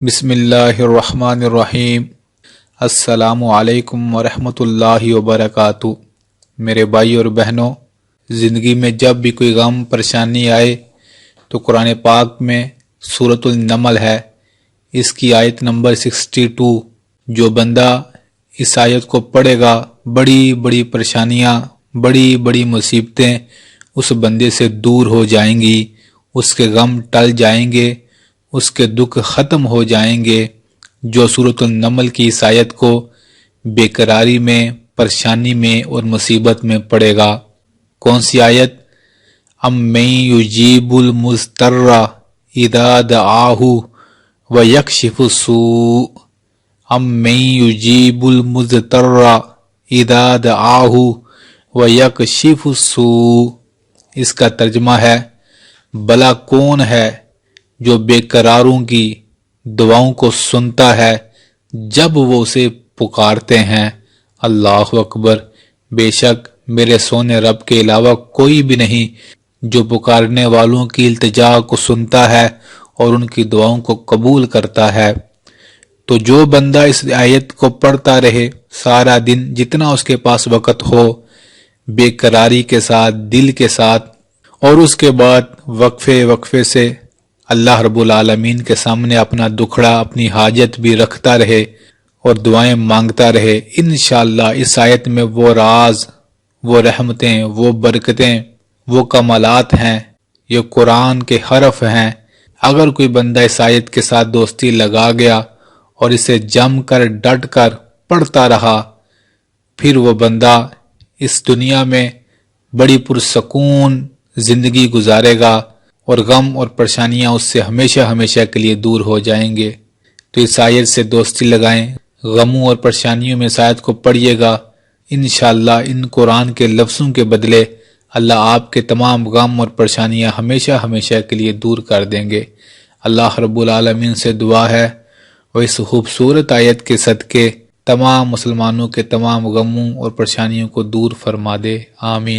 بسم اللہ الرحمن الرحیم۔ السلام علیکم ورحمۃ اللہ وبرکاتہ۔ میرے بھائی اور بہنوں، زندگی میں جب بھی کوئی غم پریشانی آئے تو قرآن پاک میں سورۃ النمل ہے، اس کی آیت نمبر 62۔ جو بندہ اس آیت کو پڑھے گا، بڑی بڑی پریشانیاں، بڑی بڑی مصیبتیں اس بندے سے دور ہو جائیں گی، اس کے غم ٹل جائیں گے، اس کے دکھ ختم ہو جائیں گے۔ جو سورۃ النمل کی اس آیت کو بے قراری میں، پریشانی میں اور مصیبت میں پڑے گا۔ کون سی آیت؟ امن یجیب المضطر اذا دعاہ ویکشف السوء، امن یجیب المضطر اذا دعاہ ویکشف السوء۔ اس کا ترجمہ ہے، بھلا کون ہے جو بے قراروں کی دعاؤں کو سنتا ہے جب وہ اسے پکارتے ہیں۔ اللہ اکبر! بے شک میرے سونے رب کے علاوہ کوئی بھی نہیں جو پکارنے والوں کی التجا کو سنتا ہے اور ان کی دعاؤں کو قبول کرتا ہے۔ تو جو بندہ اس آیت کو پڑھتا رہے سارا دن، جتنا اس کے پاس وقت ہو، بے قراری کے ساتھ، دل کے ساتھ، اور اس کے بعد وقفے سے اللہ رب العالمین کے سامنے اپنا دکھڑا، اپنی حاجت بھی رکھتا رہے اور دعائیں مانگتا رہے، انشاءاللہ اس آیت میں وہ راز، وہ رحمتیں، وہ برکتیں، وہ کمالات ہیں، یہ قرآن کے حرف ہیں۔ اگر کوئی بندہ اس آیت کے ساتھ دوستی لگا گیا اور اسے جم کر ڈٹ کر پڑھتا رہا، پھر وہ بندہ اس دنیا میں بڑی پرسکون زندگی گزارے گا اور غم اور پریشانیاں اس سے ہمیشہ ہمیشہ کے لیے دور ہو جائیں گے۔ تو اس آیت سے دوستی لگائیں، غموں اور پریشانیوں میں اس آیت کو پڑھیے گا، انشاءاللہ ان قرآن کے لفظوں کے بدلے اللہ آپ کے تمام غم اور پریشانیاں ہمیشہ ہمیشہ کے لیے دور کر دیں گے۔ اللہ رب العالمین سے دعا ہے وہ اس خوبصورت آیت کے صدقے تمام مسلمانوں کے تمام غموں اور پریشانیوں کو دور فرما دے، آمین۔